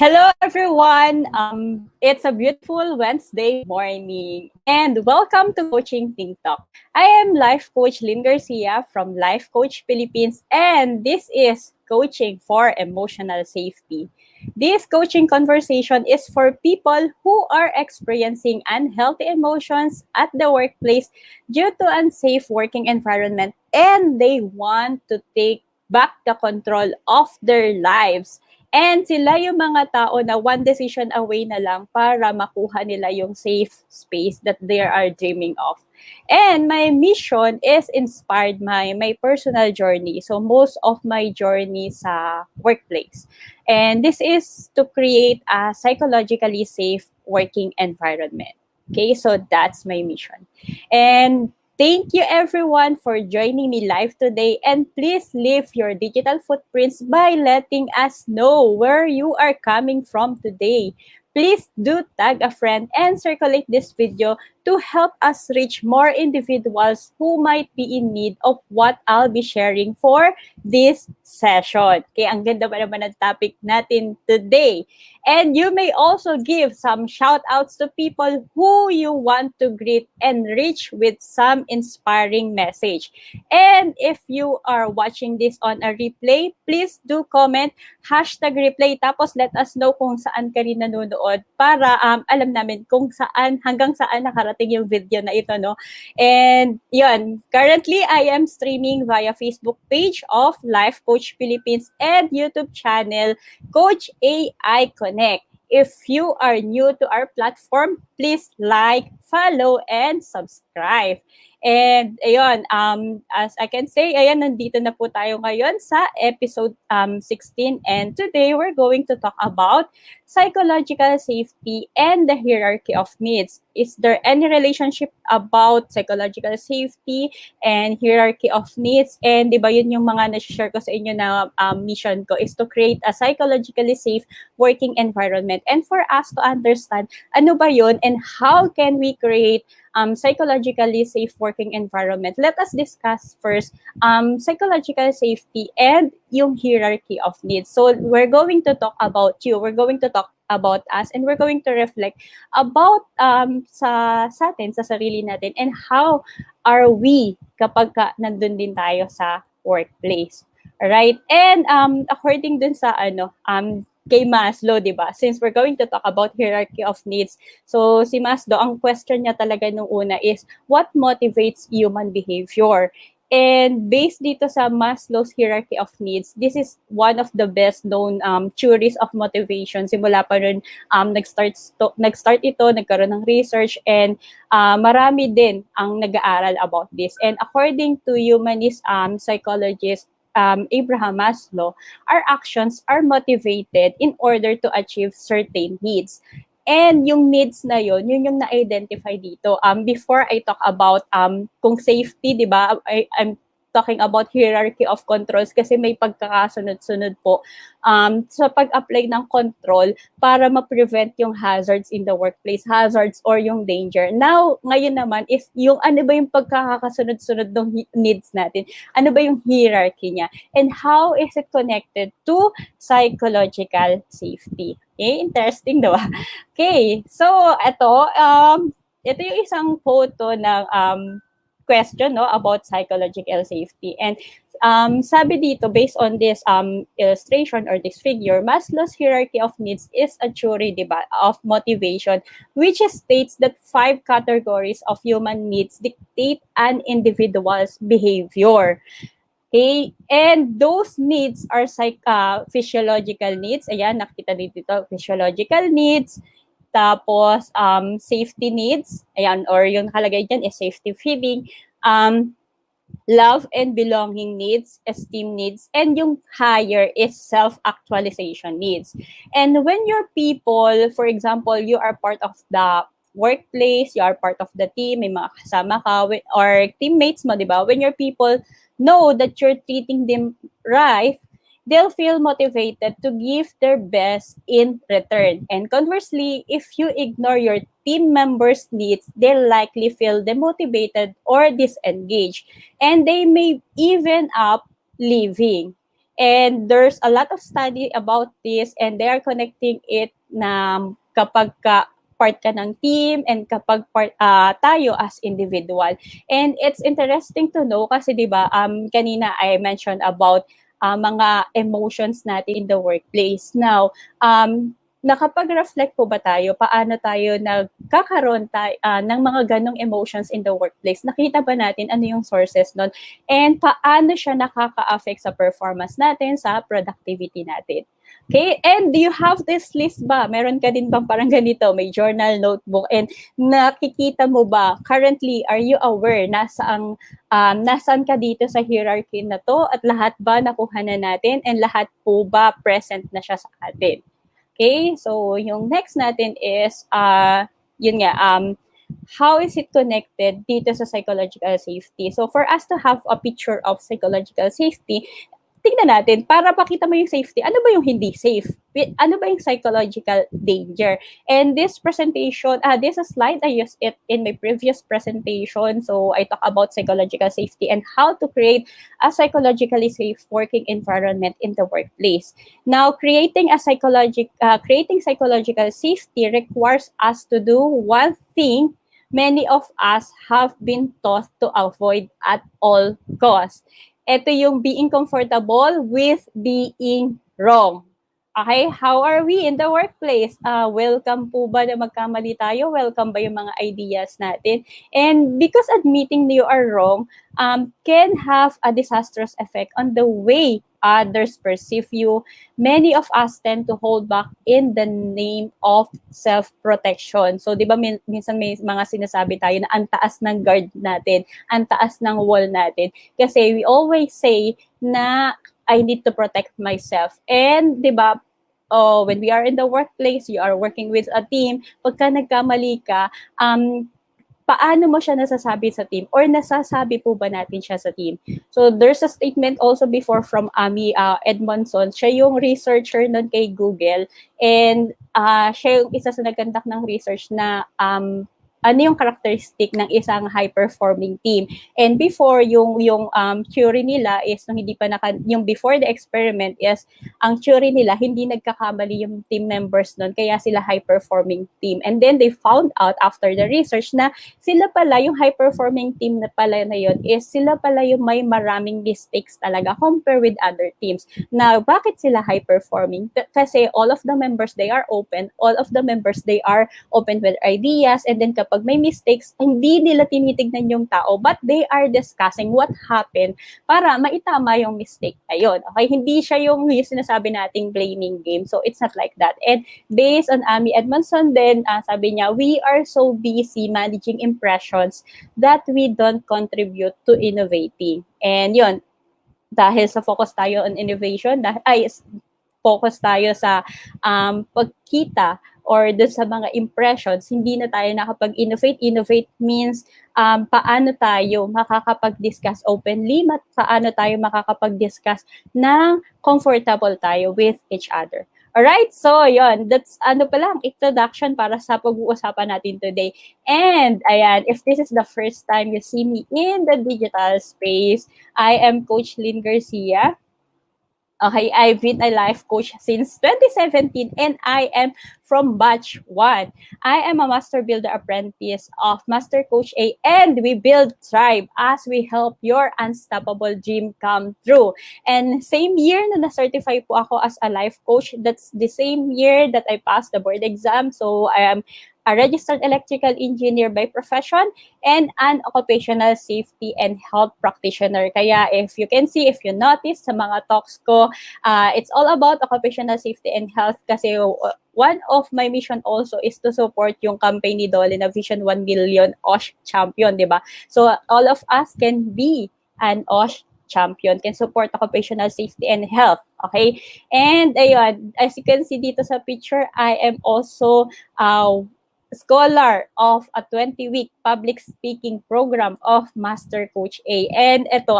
Hello, everyone. It's a beautiful Wednesday morning, and welcome to Coaching Think Talk. I am Life Coach Lyn Garcia from Life Coach Philippines, and this is Coaching for Emotional Safety. This coaching conversation is for people who are experiencing unhealthy emotions at the workplace due to unsafe working environment, and they want to take back the control of their lives. And sila yung mga tao na one decision away na lang para makuha nila yung safe space that they are dreaming of. And my mission is inspired by my personal journey. So most of my journey sa workplace. And this is to create a psychologically safe working environment. Okay, so that's my mission. And thank you everyone for joining me live today, and please leave your digital footprints by letting us know where you are coming from today. Please do tag a friend and circulate this video to help us reach more individuals who might be in need of what I'll be sharing for this session. Okay, ang ganda pa naman ng topic natin today. And you may also give some shout outs to people who you want to greet and reach with some inspiring message. And if you are watching this on a replay, please do comment #replay, tapos let us know kung saan ka rin nanonood para alam namin kung saan, hanggang saan nakarating yung video na ito, no? And yun, currently I am streaming via Facebook page of Life Coach Philippines and YouTube channel Coach AI Connect. If you are new to our platform, please like, follow, and subscribe. And ayun, as I can say, ayan, nandito na po tayo ngayon sa episode 16. And today, we're going to talk about psychological safety and the hierarchy of needs. Is there any relationship about psychological safety and hierarchy of needs? And di ba yun yung mga na-share ko sa inyo na mission ko is to create a psychologically safe working environment. And for us to understand ano ba yun and how can we create psychologically safe working environment, let us discuss first psychological safety and yung hierarchy of needs. So we're going to talk about you, we're going to talk about us, and we're going to reflect about sa atin, sa sarili natin, and how are we kapag nandun din tayo sa workplace. Alright? And according dun sa kay Maslow, di ba? Since we're going to talk about hierarchy of needs, so si Maslow, ang question niya talaga nung una is, what motivates human behavior? And based dito sa Maslow's hierarchy of needs, this is one of the best known theories of motivation. Simula pa rin nag-start ito, nagkaroon ng research, and marami din ang nag-aaral about this. And according to humanist psychologist Abraham Maslow, our actions are motivated in order to achieve certain needs. And yung needs na yun yung na-identify dito. Before I talk about kung safety, di ba? I'm talking about hierarchy of controls kasi may pagkakasunod-sunod po sa pag-apply ng control para ma-prevent yung hazards in the workplace, hazards or yung danger. Now, ngayon naman is yung ano ba yung pagkakasunod-sunod ng needs natin? Ano ba yung hierarchy niya? And how is it connected to psychological safety? Okay, interesting, diba? Okay, so ito yung isang photo ng question, no, about psychological safety. And sabi dito, based on this illustration or this figure, Maslow's hierarchy of needs is a theory, diba, of motivation, which states that 5 categories of human needs dictate an individual's behavior. Okay, and those needs are physiological needs. Ayan, nakita dito, physiological needs. Tapos, safety needs. Ayan, or yung nakalagay dyan is safety feeling. Love and belonging needs, esteem needs, and yung higher is self-actualization needs. And when your people, for example, you are part of the workplace, you are part of the team, may mga kasama ka, or teammates mo, di ba? When your people know that you're treating them right, they'll feel motivated to give their best in return. And conversely, if you ignore your team members' needs, they'll likely feel demotivated or disengaged. And they may even up leaving. And there's a lot of study about this, and they are connecting it na kapag part ka ng team and kapag tayo as individual. And it's interesting to know kasi 'di ba kanina I mentioned about mga emotions natin in the workplace. Now, nakapag-reflect po ba tayo? Paano tayo nagkakaroon ng mga ganong emotions in the workplace? Nakita ba natin ano yung sources nun? And paano siya nakaka-affect sa performance natin, sa productivity natin? Okay, and do you have this list ba? Meron ka din bang parang ganito, may journal, notebook, and nakikita mo ba, currently, are you aware nasaan ka dito sa hierarchy na to at lahat ba nakuha na natin and lahat po ba present na siya sa atin? Okay, so yung next natin is, yun nga, how is it connected dito sa psychological safety? So for us to have a picture of psychological safety, tingnan natin, para pakita mo yung safety, ano ba yung hindi safe? Ano ba yung psychological danger? And this presentation, this slide, I used it in my previous presentation. So I talk about psychological safety and how to create a psychologically safe working environment in the workplace. Now, creating psychological safety requires us to do one thing many of us have been taught to avoid at all costs. Ito yung being comfortable with being wrong. Okay, how are we in the workplace? Welcome po ba na magkamali tayo? Welcome ba yung mga ideas natin? And because admitting you are wrong can have a disastrous effect on the way others perceive you. Many of us tend to hold back in the name of self-protection. So, di ba minsan may mga sinasabi tayo na ang taas ng guard natin, ang taas ng wall natin. Kasi we always say na I need to protect myself. And, di ba, when we are in the workplace, you are working with a team, pagka nagkamali ka, paano mo siya nasasabi sa team or nasasabi po ba natin siya sa team? So there's a statement also before from Amy Edmondson. Siya yung researcher nun kay Google and siya yung isa sa nagkandak ng research na ano yung characteristic ng isang high-performing team. And before, yung theory nila is, nung hindi pa yung before the experiment is, ang theory nila, hindi nagkakamali yung team members nun, kaya sila high-performing team. And then they found out after the research na sila pala, yung high-performing team na pala na yun, is sila pala yung may maraming mistakes talaga compare with other teams. Now, bakit sila high-performing? Kasi all of the members, they are open. All of the members, they are open with ideas. And then kapag may mistakes, hindi nila tinitignan yung tao, but they are discussing what happened para maitama yung mistake na yun. Okay? Hindi siya yung sinasabi nating blaming game. So, it's not like that. And based on Amy Edmondson then, sabi niya, we are so busy managing impressions that we don't contribute to innovating. And yun, dahil sa focus tayo on innovation, focus tayo sa pagkita or doon sa mga impressions, hindi na tayo nakapag-innovate. Innovate means paano tayo makakapag-discuss openly, paano tayo makakapag-discuss ng comfortable tayo with each other. Alright, so yon, that's introduction para sa pag-uusapan natin today. And ayan, if this is the first time you see me in the digital space, I am Coach Lyn Garcia. Okay, I've been a life coach since 2017 and I am from batch 1. I am a Master Builder Apprentice of Master Coach A and we build tribe as we help your unstoppable dream come true. And same year na na-certify po ako as a life coach, that's the same year that I passed the board exam. So I am a registered electrical engineer by profession and an occupational safety and health practitioner. Kaya if you can see, if you notice sa mga talks ko, it's all about occupational safety and health kasi one of my mission also is to support yung campaign ni Dolly na Vision 1 Million OSH Champion, di ba? So all of us can be an OSH champion, can support occupational safety and health. Okay? And ayun, as you can see dito sa picture, I am also scholar of a 20-week public speaking program of Master Coach A. And ito,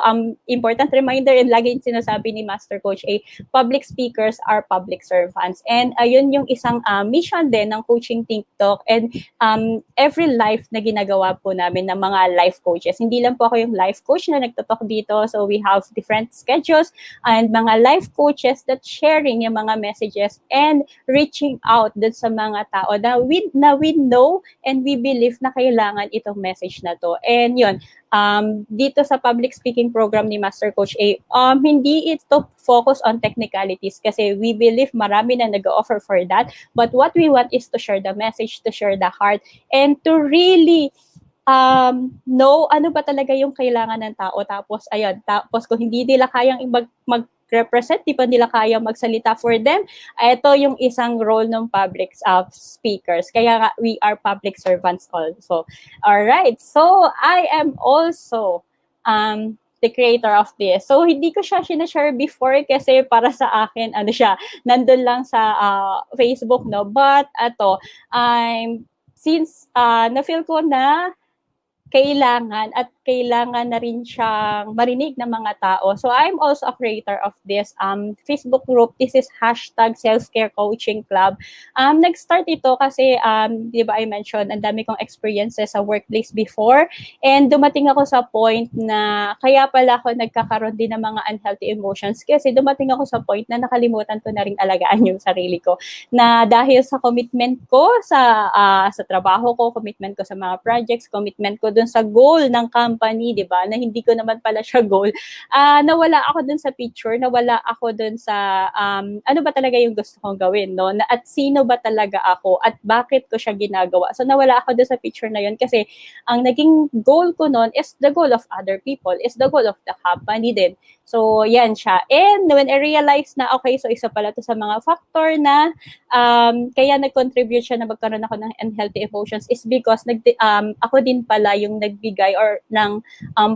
important reminder, and lagi sinasabi ni Master Coach A, public speakers are public servants. And ayun yung isang mission din ng Coaching Think Talk and every life na ginagawa po namin ng mga life coaches. Hindi lang po ako yung life coach na nagtotalk dito. So we have different schedules and mga life coaches that sharing yung mga messages and reaching out dun sa mga tao na we know and we believe na kailangan itong message na to. And yun, dito sa public speaking program ni Master Coach A, hindi ito focus on technicalities kasi we believe marami na nag-offer for that. But what we want is to share the message, to share the heart, and to really know ano ba talaga yung kailangan ng tao. Tapos kung hindi nila kayang mag-represent, di pa nila kaya magsalita for them, ito yung isang role ng public speakers. Kaya nga, we are public servants also. Alright, so I am also the creator of this. So, hindi ko siya sinashare before kasi para sa akin, nandun lang sa Facebook, no? But, since na-feel ko na kailangan na rin siyang marinig ng mga tao. So I'm also a creator of this Facebook group. This is #selfcarecoaching club. Nag-start ito kasi, di ba I mentioned, ang dami kong experiences sa workplace before. And dumating ako sa point na, kaya pala ako nagkakaroon din ng mga unhealthy emotions kasi dumating ako sa point na nakalimutan ko na rin alagaan yung sarili ko. Na dahil sa commitment ko sa trabaho ko, commitment ko sa mga projects, commitment ko dun sa goal ng company, di ba? Na hindi ko naman pala siya goal. Nawala ako dun sa picture, nawala ako dun sa ano ba talaga yung gusto kong gawin, no? At sino ba talaga ako at bakit ko siya ginagawa. So nawala ako dun sa picture na yun kasi ang naging goal ko nun is the goal of other people, is the goal of the company din. So yan siya. And when I realized na okay, so isa pala to sa mga factor na kaya nag-contribute siya na magkaroon ako ng unhealthy emotions is because ako din pala yung nagbigay or ng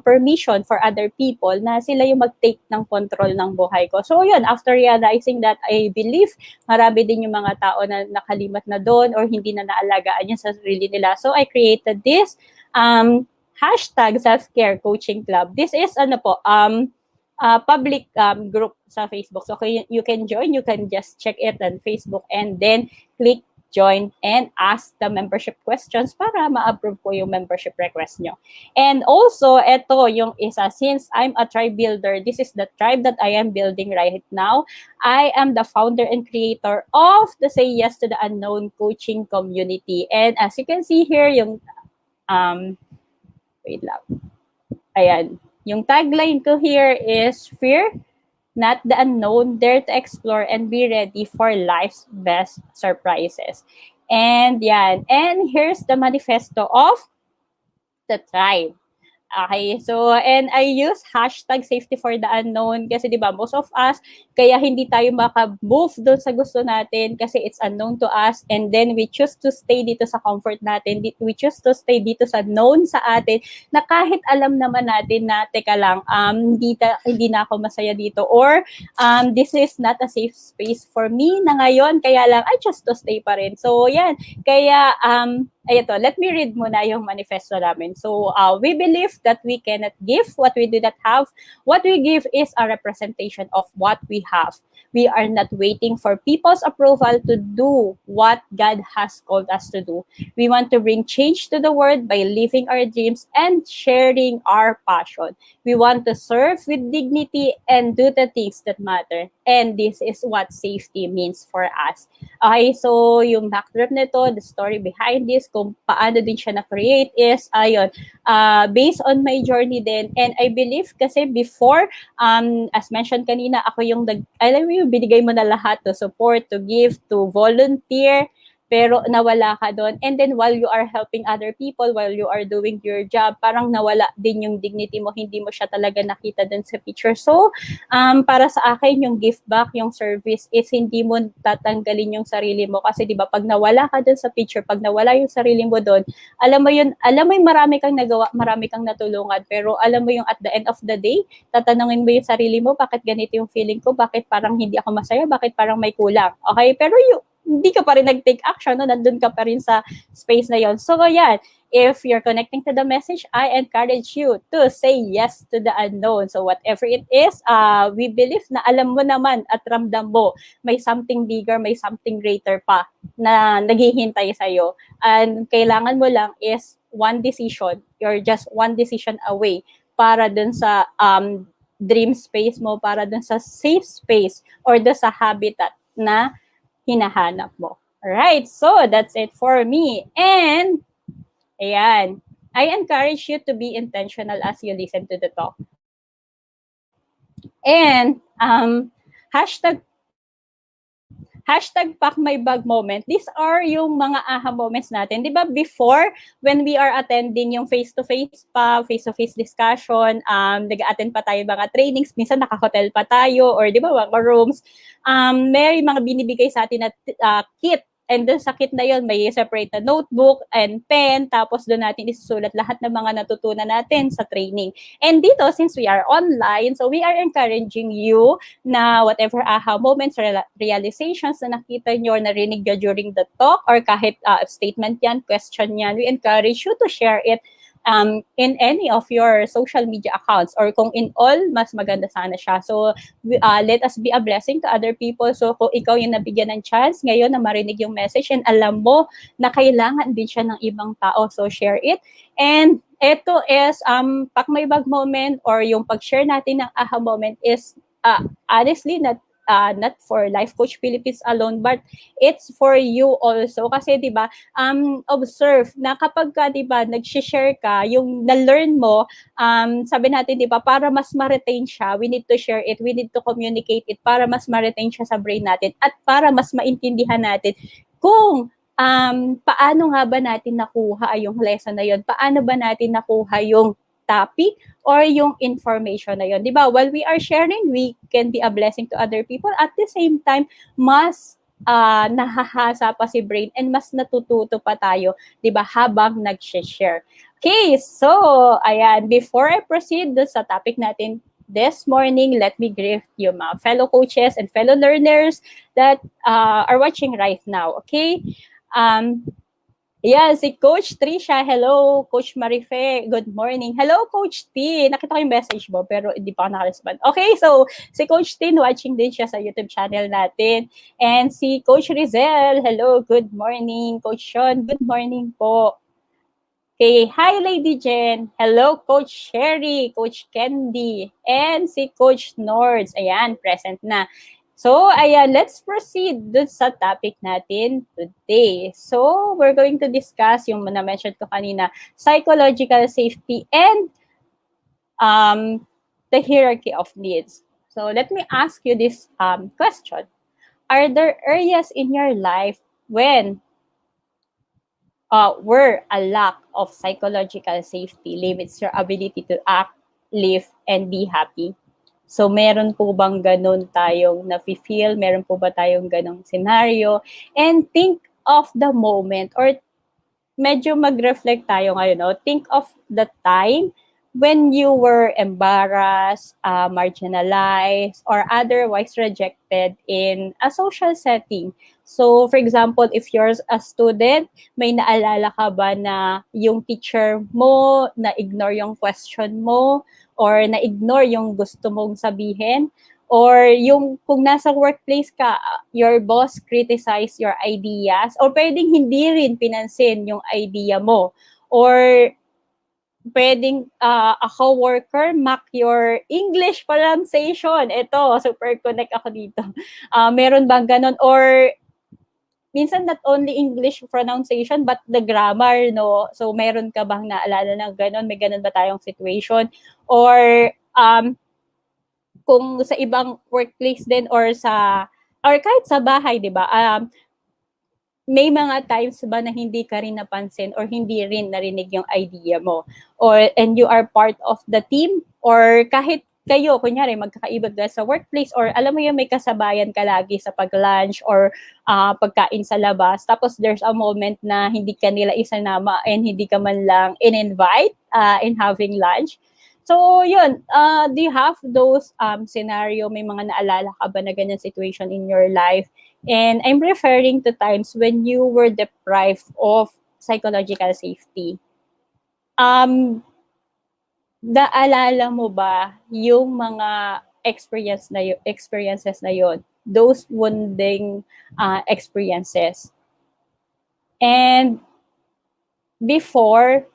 permission for other people na sila yung mag-take ng control ng buhay ko. So yun, after realizing that, I believe marami din yung mga tao na nakalimat na doon or hindi na naalagaan yung sarili nila. So I created this #selfcarecoaching club. This is public group sa Facebook. So you can join, you can just check it on Facebook and then click join and ask the membership questions para ma-approve ko yung membership request nyo. And also, ito yung isa, since I'm a tribe builder, this is the tribe that I am building right now. I am the founder and creator of the Say Yes to the Unknown coaching community. And as you can see here, yung, wait lang. Ayan. Yung tagline ko here is fear, not the unknown, dare to explore and be ready for life's best surprises. And yan. And here's the manifesto of the tribe. Okay, so, and I use #safety4the_unknown kasi diba, most of us, kaya hindi tayo maka-move doon sa gusto natin kasi it's unknown to us and then we choose to stay dito sa comfort natin, we choose to stay dito sa known sa atin na kahit alam naman natin na, teka lang, hindi na ako masaya dito or this is not a safe space for me na ngayon, kaya lang, I choose to stay pa rin. So, yan, kaya, ito, let me read muna yung manifesto namin. So, we believe that we cannot give what we do not have. What we give is a representation of what we have. We are not waiting for people's approval to do what God has called us to do. We want to bring change to the world by living our dreams and sharing our passion. We want to serve with dignity and do the things that matter. And this is what safety means for us. Okay, so yung backdrop nito, the story behind this, kung paano din siya na-create is, based on my journey din. And I believe kasi before, as mentioned kanina, ako yung alam mo yung binigay mo na lahat to support, to give, to volunteer, pero nawala ka doon. And then while you are helping other people, while you are doing your job, parang nawala din yung dignity mo, hindi mo siya talaga nakita doon sa picture. So, para sa akin, yung give back, yung service is hindi mo tatanggalin yung sarili mo. Kasi di ba pag nawala ka doon sa picture, pag nawala yung sarili mo doon, alam mo yung marami kang nagawa, marami kang natulungan, pero alam mo yung at the end of the day, tatanungin mo yung sarili mo, bakit ganito yung feeling ko, bakit parang hindi ako masaya, bakit parang may kulang. Okay, pero hindi ka pa rin nag-take action, no? Nandun ka pa rin sa space na yon. So, yan. If you're connecting to the message, I encourage you to say yes to the unknown. So, whatever it is, we believe na alam mo naman at ramdam mo may something bigger, may something greater pa na naghihintay sa'yo. And kailangan mo lang is one decision. You're just one decision away para dun sa dream space mo, para dun sa safe space or dun sa habitat na hinahanap mo. Alright, so that's it for me. And, ayan, I encourage you to be intentional as you listen to the talk. And, hashtag pack my bag moment. These are yung mga aha moments natin. Di ba before, when we are attending yung face-to-face discussion, nag-attend pa tayo mga trainings, minsan naka-hotel pa tayo, or di ba mga rooms, may mga binibigay sa atin na kit. And dun sa kit na yun, may separate na notebook and pen, tapos doon natin isusulat lahat ng mga natutunan natin sa training. And dito, since we are online, so we are encouraging you na whatever aha moments, realizations na nakita nyo, narinig nyo during the talk, or kahit statement yan, question yan, we encourage you to share it in any of your social media accounts, or kung in all, mas maganda sana siya. So, let us be a blessing to other people. So, kung ikaw yung nabigyan ng chance ngayon na marinig yung message and alam mo na kailangan din siya ng ibang tao, so share it. And ito is pack my bag moment, or yung pag-share natin ng aha moment is honestly not for Life Coach Philippines alone, but it's for you also. Kasi, di ba, observe na kapag ka, di ba, nag-share ka, yung na-learn mo, sabi natin, di ba, para mas ma-retain siya, we need to share it, we need to communicate it, para mas ma-retain siya sa brain natin, at para mas maintindihan natin kung paano nga ba natin nakuha yung lesson na yun, paano ba natin nakuha yung topic or yung information na yun. Di ba? While we are sharing, we can be a blessing to other people. At the same time, mas nahahasa pa si brain and mas natututo pa tayo, di ba, habang nag-share. Okay, so, ayan, before I proceed sa topic natin this morning, let me greet you mga fellow coaches and fellow learners that are watching right now, okay? Yeah, si Coach Trisha. Hello, Coach Marife. Good morning. Hello, Coach T. Nakita ko yung message mo, pero hindi pa ako nakarespond. Okay, so si Coach T, watching din siya sa YouTube channel natin. And si Coach Rizel. Hello, good morning. Coach Sean, good morning po. Okay, hi Lady Jen. Hello, Coach Sherry, Coach Candy, and si Coach Nords. Ayan, present na. So, ayan, let's proceed dun sa topic natin today. So, we're going to discuss yung na-mention ko kanina, psychological safety and the hierarchy of needs. So, let me ask you this question. Are there areas in your life when where a lack of psychological safety limits your ability to act, live, and be happy? So, meron po bang ganun tayong nafe-feel? Meron po ba tayong ganung scenario? And think of the moment, or medyo mag-reflect tayo ngayon, no? Think of the time when you were embarrassed, marginalized, or otherwise rejected in a social setting. So, for example, if you're a student, may naalala ka ba na yung teacher mo na-ignore yung question mo, or na-ignore yung gusto mong sabihin, or yung kung nasa workplace ka, your boss criticize your ideas, or pwedeng hindi rin pinansin yung idea mo, or pwedeng a co-worker mock your English pronunciation. Ito, super connect ako dito. Meron bang ganon? Or minsan not only English pronunciation but the grammar, no? So meron ka bang naalala ng ganon? May ganon ba tayong situation? Or kung sa ibang workplace din, or kahit sa bahay, 'di ba? May mga times ba na hindi ka rin napansin or hindi rin narinig yung idea mo, and you are part of the team, or kahit kayo, kunyari, magkakaiba sa workplace, or alam mo yung may kasabayan ka lagi sa pag-lunch or pagkain sa labas, tapos there's a moment na hindi ka nila isanama and hindi ka man lang in-invite in having lunch. So, yun, do you have those scenario? May mga naalala ka ba na ganyan situation in your life? And I'm referring to times when you were deprived of psychological safety. Naalala mo ba yung mga experiences na yon? Those wounding experiences. And before,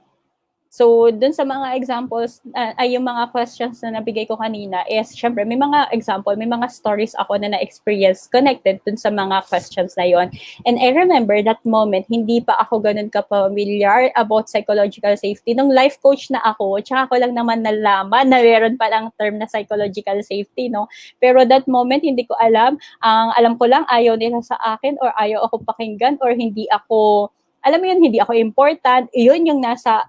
so dun sa mga examples, ay yung mga questions na nabigay ko kanina is, syempre, may mga example, may mga stories ako na na-experience connected dun sa mga questions na yon. And I remember that moment, hindi pa ako ganun ka-familiar about psychological safety. Nung life coach na ako, tsaka ko lang naman nalaman na meron palang term na psychological safety, no? Pero that moment, hindi ko alam. Ang alam ko lang, ayaw nila sa akin or ayaw ako pakinggan or hindi ako, alam mo yun, hindi ako important. Yun yung nasa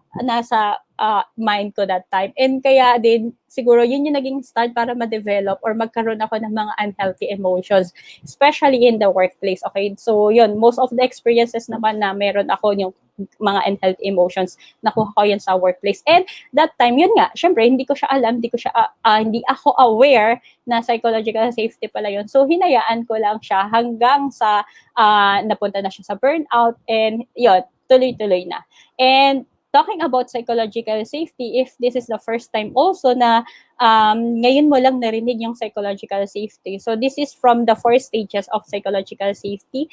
mind ko that time. And kaya din, siguro yun yung naging start para ma-develop or magkaroon ako ng mga unhealthy emotions, especially in the workplace. Okay, so yun, most of the experiences naman na meron ako yung mga unhealthy emotions, nakuha ko yun sa workplace. And that time, yun nga, syempre, hindi ko siya alam, hindi ako aware na psychological safety pala yun. So, hinayaan ko lang siya hanggang sa napunta na siya sa burnout and yun, tuloy-tuloy na. And talking about psychological safety, if this is the first time also na ngayon mo lang narinig yung psychological safety. So this is from the 4 stages of psychological safety.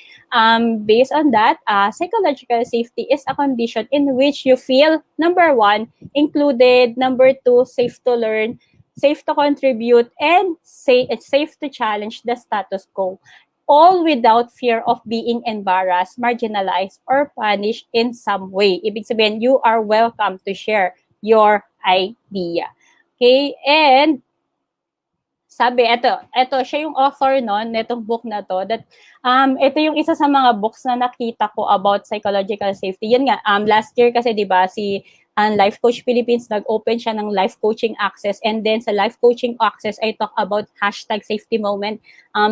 Based on that, psychological safety is a condition in which you feel, number 1, included, number 2, safe to learn, safe to contribute, and safe to challenge the status quo, all without fear of being embarrassed, marginalized, or punished in some way. Ibig sabihin, you are welcome to share your idea. Okay? And sabi, ito siya yung author nun, netong book na to, that ito yung isa sa mga books na nakita ko about psychological safety. Yun nga, last year kasi, di ba, si Life Coach Philippines, nag-open siya ng Life Coaching Access. And then sa Life Coaching Access, I talk about #safety moment,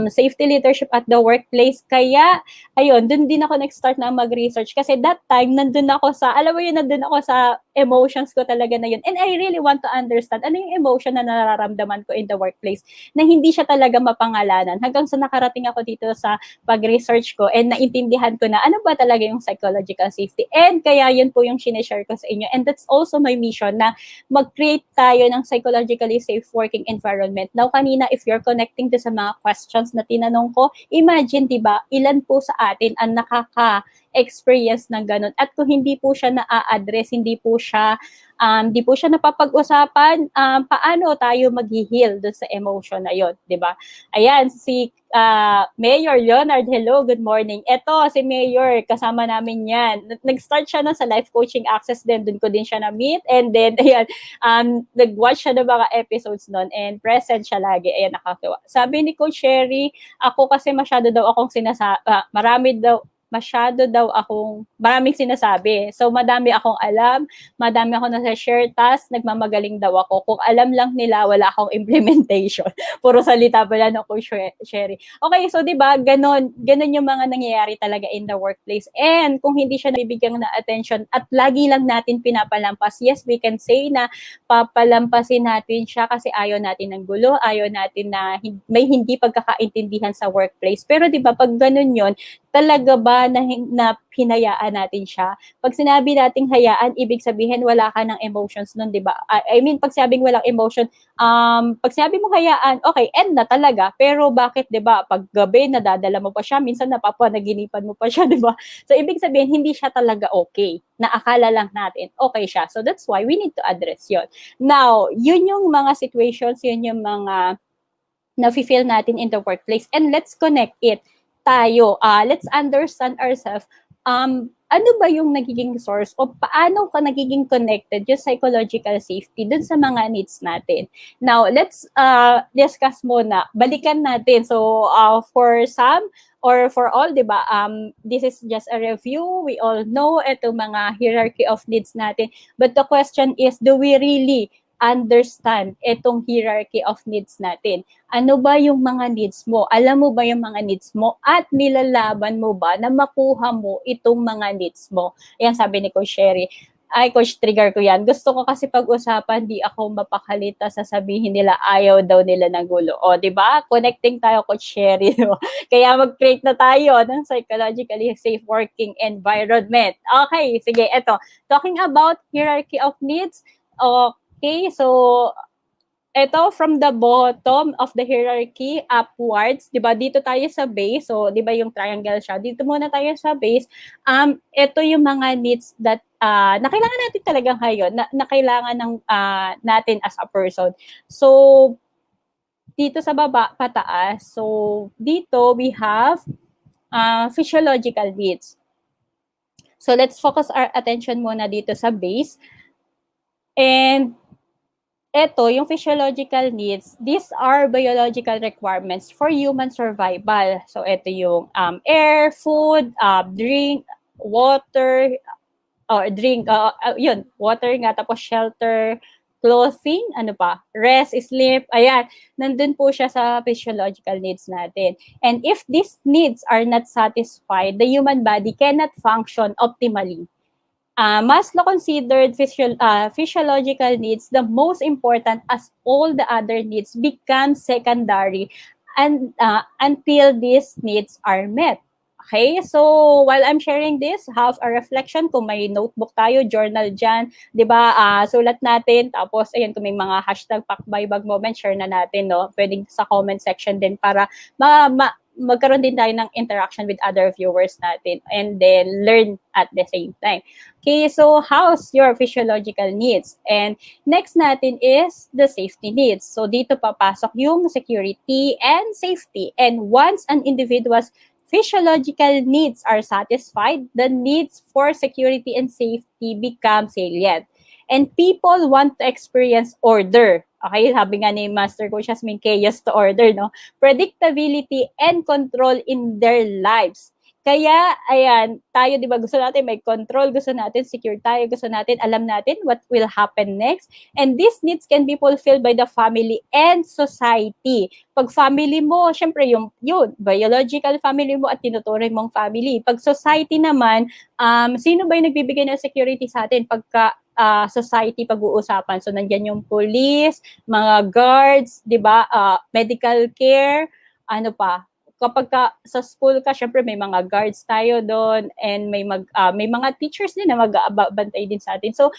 safety leadership at the workplace. Kaya, ayun, dun din ako nag-start na mag-research. Kasi that time, nandun ako sa emotions ko talaga na yun. And I really want to understand ano yung emotion na nararamdaman ko in the workplace na hindi siya talaga mapangalanan. Hanggang sa nakarating ako dito sa pag-research ko and naintindihan ko na ano ba talaga yung psychological safety. And kaya yun po yung sinishare ko sa inyo. And that's also my mission na mag-create tayo ng psychologically safe working environment. Now, kanina, if you're connecting to sa mga questions na tinanong ko, imagine, di ba, ilan po sa atin ang nakaka-experience ng ganun. At kung hindi po siya na-address, hindi po siya napapag-usapan, paano tayo mag-heal doon sa emotion na yon, di ba? Ayan, si Mayor Leonard, hello, good morning. Ito, si Mayor, kasama namin yan. Nag-start siya na sa Life Coaching Access din, doon ko din siya na-meet, and then, ayan, nag-watch siya ng mga episodes noon, and present siya lagi, ayan, nakakatuwa. Sabi ni Coach Sherry, ako kasi masyado daw akong maraming sinasabi. So, madami akong alam, madami akong nasa-share task, nagmamagaling daw ako. Kung alam lang nila, wala akong implementation. Puro salita pala ng Coach Sherry. Okay, so 'di ba, ganun yung mga nangyayari talaga in the workplace. And kung hindi siya nabibigyan na attention at lagi lang natin pinapalampas, yes, we can say na papalampasin natin siya kasi ayaw natin ng gulo, ayaw natin na may hindi pagkakaintindihan sa workplace. Pero 'di ba, pag ganun yon, talaga ba na hinayaan natin siya? Pag sinabi nating hayaan, ibig sabihin wala ka ng emotions nun, di ba? I mean, pag sinabing walang emotion, pag sinabi mo hayaan, okay, end na talaga. Pero bakit, di ba, pag gabi, nadadala mo pa siya, minsan napapanaginipan mo pa siya, di ba? So, ibig sabihin, hindi siya talaga okay. Naakala lang natin, okay siya. So, that's why we need to address yon. Now, yun yung mga situations, yun yung mga na-feel natin in the workplace. And let's connect it tayo. Let's understand ourselves. Ano ba yung nagiging source o paano ka nagiging connected yung psychological safety dun sa mga needs natin? Now, let's discuss muna. Balikan natin. So, for some or for all, di ba, this is just a review. We all know itong mga hierarchy of needs natin. But the question is, do we really understand itong hierarchy of needs natin? Ano ba yung mga needs mo? Alam mo ba yung mga needs mo? At nilalaban mo ba na makuha mo itong mga needs mo? Ayan, sabi ni Coach Sherry. Ay, coach, trigger ko yan. Gusto ko kasi pag-usapan, di ako mapakalita sa sabihin nila, ayaw daw nila ng gulo. O, di ba? Connecting tayo, Coach Sherry. No? Kaya mag-create na tayo ng psychologically safe working environment. Okay, sige, eto. Talking about hierarchy of needs. Okay, so ito from the bottom of the hierarchy upwards, 'di ba? Dito tayo sa base. So, 'di ba yung triangle siya? Dito muna tayo sa base. Ito yung mga needs that na kailangan natin talaga ngayon, na kailangan ng natin as a person. So, dito sa baba pataas. So, dito we have physiological needs. So, let's focus our attention muna dito sa base. And ito, yung physiological needs, these are biological requirements for human survival. So, ito yung air, food, drink, water, or drink, yun, water nga, tapos shelter, clothing, ano pa, rest, sleep, ayan, nandun po siya sa physiological needs natin. And if these needs are not satisfied, the human body cannot function optimally. Maslow considered physiological needs the most important as all the other needs become secondary and until these needs are met. Okay, so while I'm sharing this, have a reflection. Kung may notebook tayo, journal dyan, di ba, sulat natin. Tapos, ayan, kung may mga hashtag packbybag moment, share na natin, no? Pwedeng sa comment section din para magkaroon din tayo ng interaction with other viewers natin and then learn at the same time. Okay, so how's your physiological needs? And next natin is the safety needs. So dito papasok yung security and safety. And once an individual's physiological needs are satisfied, the needs for security and safety become salient. And people want to experience order. Okay, sabi nga ni Master Coach Jasmine, chaos to order, no? Predictability and control in their lives. Kaya, ayan, tayo, di ba, gusto natin may control, gusto natin secure tayo, gusto natin, alam natin what will happen next. And these needs can be fulfilled by the family and society. Pag family mo, syempre yun, biological family mo at tinuturing mong family. Pag society naman, sino ba yung nagbibigay ng security sa atin pagka society pag-uusapan? So, nandyan yung police, mga guards, di ba, medical care, ano pa, kapag sa school ka, syempre may mga guards tayo doon and may mga teachers din na magbabantay din sa atin. So,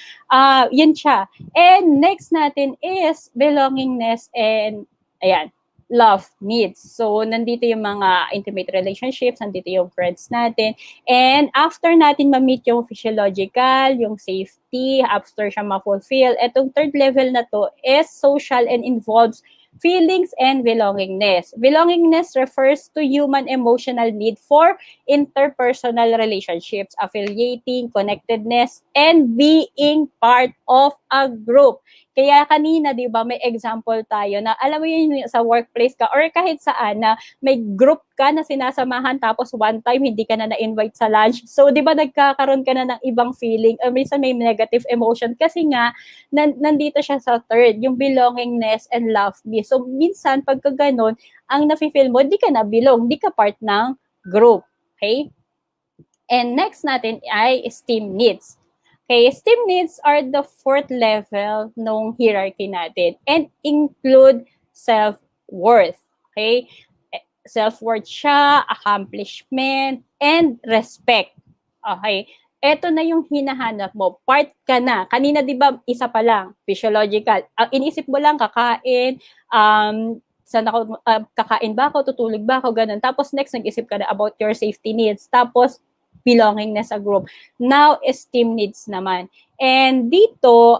yun siya. And next natin is belongingness and, ayan, love needs. So, nandito yung mga intimate relationships, nandito yung friends natin. And after natin ma-meet yung physiological, yung safety, after siya ma-fulfill, etong third level na to is social and involves feelings and belongingness. Belongingness refers to human emotional need for interpersonal relationships, affiliating, connectedness, and being part of a group. Kaya kanina, di ba, may example tayo na alam mo yun sa workplace ka or kahit saan na may group ka na sinasamahan tapos one time hindi ka na na-invite sa lunch. So, di ba, nagkakaroon ka na ng ibang feeling or minsan may negative emotion kasi nga nandito siya sa third, yung belongingness and love me. So, minsan pagka ganun, ang nafe-feel mo, di ka na belong, di ka part ng group. Okay? And next natin ay esteem needs. Okay, esteem needs are the fourth level ng hierarchy natin and include self-worth. Okay? Self-worth siya, accomplishment, and respect. Okay? Ito na yung hinahanap mo. Part ka na. Kanina, di ba, isa pa lang, physiological. Inisip mo lang, kakain, saan ako, kakain ba ako, tutulog ba ako, ganun. Tapos next, nag-isip ka na about your safety needs. Tapos, belongingness sa group. Now, esteem needs naman. And dito,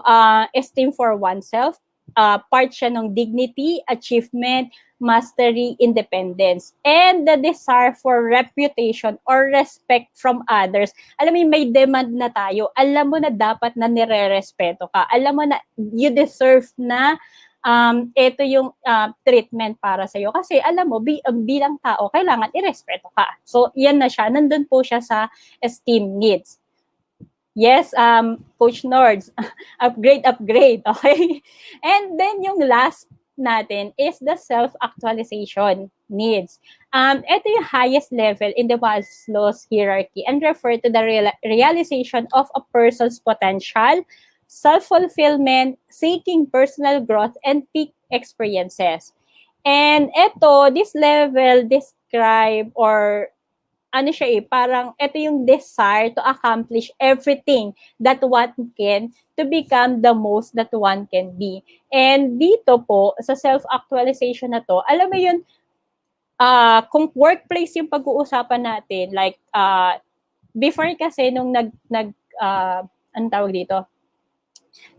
esteem for oneself, part siya ng dignity, achievement, mastery, independence, and the desire for reputation or respect from others. Alam mo, may demand na tayo. Alam mo na dapat na nire-respeto ka. Alam mo na you deserve na ito yung treatment para sa'yo. Kasi alam mo, bilang tao, kailangan irespeto ka. So, yan na siya. Nandun po siya sa esteem needs. Yes, Coach Nords, upgrade. Okay? And then yung last natin is the self-actualization. needs. Ito yung highest level in the Maslow's hierarchy and refer to the realization of a person's potential, self-fulfillment, seeking personal growth, and peak experiences. And ito, this level describe or ano siya parang ito yung desire to accomplish everything that one can to become the most that one can be. And dito po, sa self-actualization na to, alam mo yun, kung workplace yung pag-uusapan natin, like, before kasi nung anong tawag dito?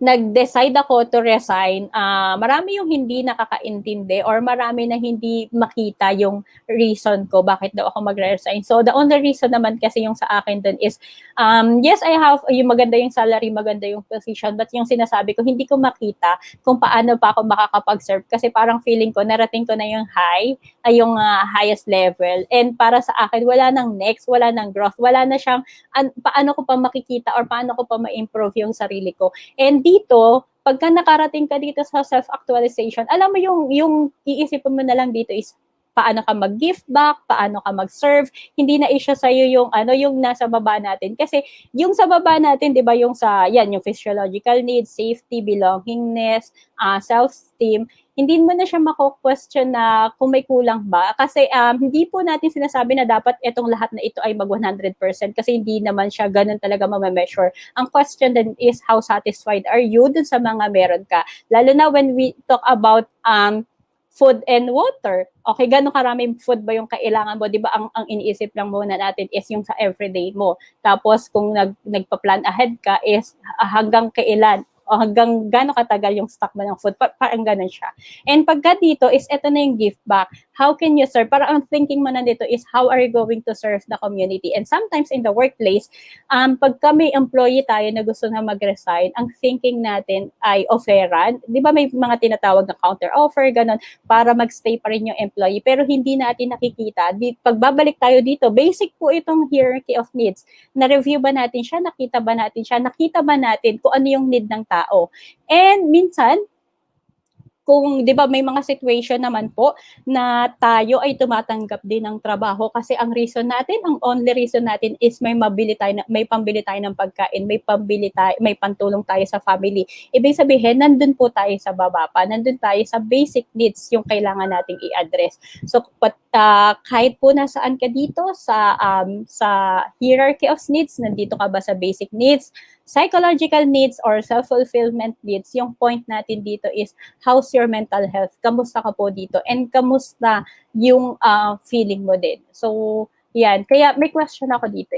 Nag-decide ako to resign, marami yung hindi nakakaintindi or marami na hindi makita yung reason ko bakit daw ako magre-resign. So, the only reason naman kasi yung sa akin dun is, yes, I have, yung maganda yung salary, maganda yung position, but yung sinasabi ko, hindi ko makita kung paano pa ako makakapag-serve kasi parang feeling ko, narating ko na yung yung highest level. And para sa akin, wala nang next, wala nang growth, wala na siyang, paano ko pa makikita or paano ko pa ma-improve yung sarili ko. And dito, pagka nakarating ka dito sa self-actualization, alam mo yung iisipin mo na lang dito is paano ka mag-give back, paano ka mag-serve, hindi na siya sa'yo yung nasa baba natin. Kasi yung sa baba natin, di ba, yung yung physiological needs, safety, belongingness, self-esteem, hindi mo na siya mako-question na kung may kulang ba. Kasi hindi po natin sinasabi na dapat itong lahat na ito ay mag 100% kasi hindi naman siya ganun talaga ma-measure. Ang question then is how satisfied are you dun sa mga meron ka. Lalo na when we talk about food and water. Okay, gano'ng karaming food ba yung kailangan mo? Di ba ang iniisip lang muna natin is yung sa everyday mo. Tapos kung nagpa-plan ahead ka is hanggang kailan o hanggang gano'ng katagal yung stock mo ng food. Parang gano'n siya. And pagka dito is ito na yung give back. How can you serve? Parang ang thinking mo na dito is how are you going to serve the community? And sometimes in the workplace, pagka may employee tayo na gusto na mag-resign, ang thinking natin ay offeran. Di ba may mga tinatawag na counter offer, gano'n, para mag-stay pa rin yung employee. Pero hindi natin nakikita. Pagbabalik tayo dito, basic po itong hierarchy of needs. Na-review ba natin siya? Nakita ba natin kung ano yung need ng tao? And minsan, kung 'di ba may mga situation naman po na tayo ay tumatanggap din ng trabaho kasi ang only reason natin is may pambili tayo ng pagkain, may pantulong tayo sa family. Ibig sabihin, nandun po tayo sa baba pa, nandun tayo sa basic needs yung kailangan nating i-address. So, kahit po nasaan ka dito sa hierarchy of needs, nandito ka ba sa basic needs, psychological needs, or self-fulfillment needs, yung point natin dito is how's your mental health? Kamusta ka po dito? And kamusta yung feeling mo din? So, yan. Kaya may question ako dito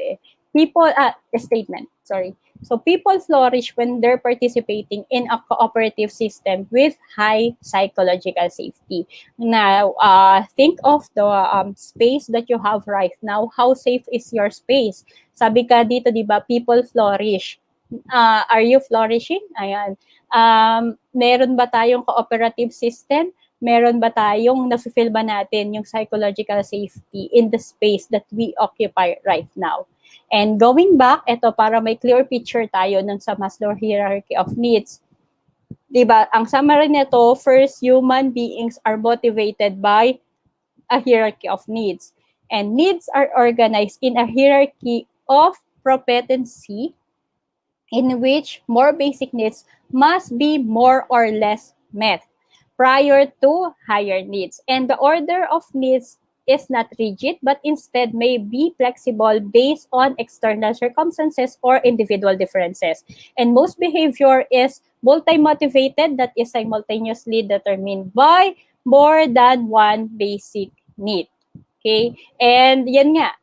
statement, sorry. So, people flourish when they're participating in a cooperative system with high psychological safety. Now, think of the space that you have right now. How safe is your space? Sabi ka dito, di ba, people flourish. Are you flourishing? Ayan. Meron ba tayong cooperative system? Meron ba tayong nafe-feel ba natin yung psychological safety in the space that we occupy right now? And going back, ito para may clear picture tayo ng sa Maslow hierarchy of needs. Diba? Ang summary nito, first, human beings are motivated by a hierarchy of needs. And needs are organized in a hierarchy of propensity in which more basic needs must be more or less met prior to higher needs. And the order of needs is not rigid, but instead may be flexible based on external circumstances or individual differences. And most behavior is multi-motivated, that is simultaneously determined by more than one basic need. Okay? And yan nga,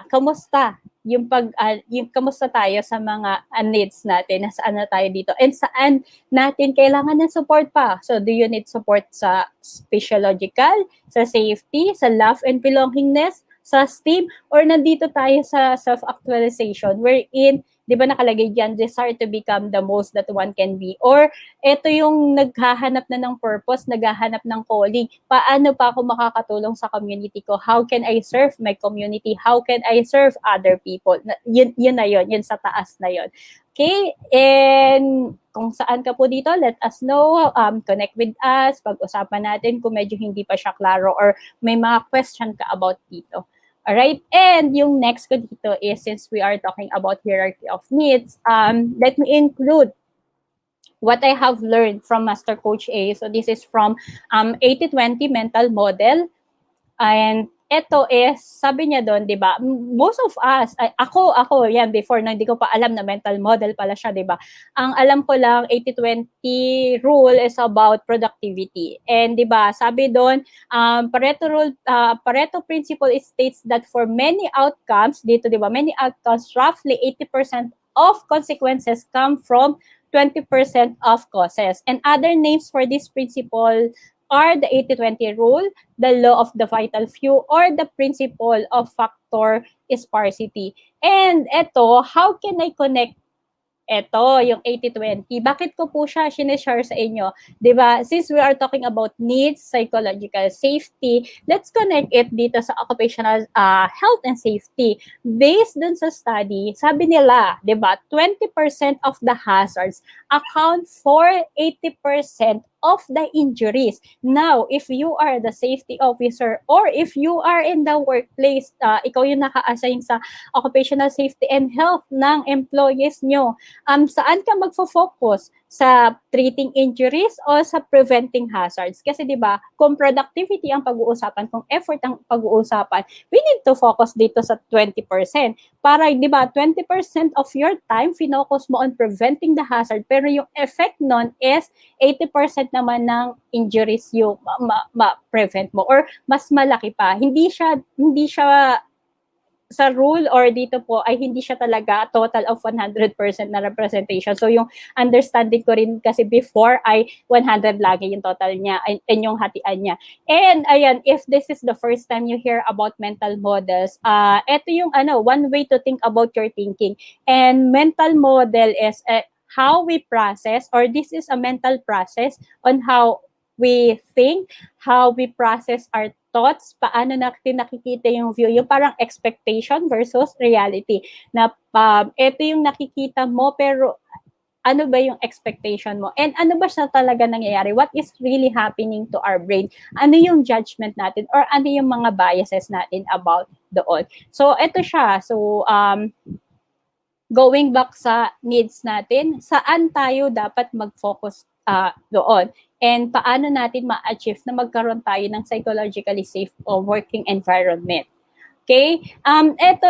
kamusta? Yung kamusta tayo sa mga needs natin, nasaan na tayo dito, and saan natin kailangan ng support pa. So, do you need support sa physiological, sa safety, sa love and belongingness, sa esteem, or nandito tayo sa self-actualization wherein, di ba nakalagay dyan, desire to become the most that one can be, or ito yung naghahanap na ng purpose, naghahanap ng calling, paano pa ako makakatulong sa community ko, how can I serve my community, how can I serve other people, yun na yun sa taas na yun. Okay, and kung saan ka po dito, let us know, connect with us, pag-usapan natin kung medyo hindi pa siya klaro or may mga question ka about dito. Alright, and yung next ko dito is, since we are talking about hierarchy of needs, let me include what I have learned from Master Coach A. So this is from 80-20 mental model. And ito is, sabi niya doon, di ba, most of us, ako, yan, before, na hindi ko pa alam na mental model pala siya, di ba? Ang alam ko lang, 80-20 rule is about productivity. And di ba, sabi doon, Pareto rule, Pareto principle states that for many outcomes, dito, di ba, many outcomes, roughly 80% of consequences come from 20% of causes. And other names for this principle are the 80-20 rule, the law of the vital few, or the principle of factor sparsity. And eto, how can I connect ito, yung 80-20? Bakit ko po siya sinishare sa inyo? Diba? Since we are talking about needs, psychological safety, let's connect it dito sa occupational health and safety. Based dun sa study, sabi nila, diba, 20% of the hazards account for 80% of the injuries. Now, if you are the safety officer or if you are in the workplace, ikaw yung naka-assign sa occupational safety and health ng employees nyo, saan ka magfo-focus? Sa treating injuries o sa preventing hazards? Kasi 'di ba, kung productivity ang pag-uusapan, kung effort ang pag-uusapan, we need to focus dito sa 20%. Para 'di ba, 20% of your time focus mo on preventing the hazard, pero yung effect nun is 80% naman ng injuries yung ma-prevent mo or mas malaki pa. Hindi siya sa rule or dito po ay hindi siya talaga total of 100% na representation. So yung understanding ko rin kasi before ay 100 lagi yung total niya and yung hatian niya. And ayan, if this is the first time you hear about mental models, ito yung one way to think about your thinking. And mental model is how we process, or this is a mental process on how we think, how we process our thoughts, paano natin nakikita yung view, yung parang expectation versus reality. Na ito yung nakikita mo, pero ano ba yung expectation mo? And ano ba siya talaga nangyayari? What is really happening to our brain? Ano yung judgment natin? Or ano yung mga biases natin about doon? So, ito siya. So, going back sa needs natin, saan tayo dapat mag-focus doon? And paano natin ma-achieve na magkaroon tayo ng psychologically safe working environment? Okay?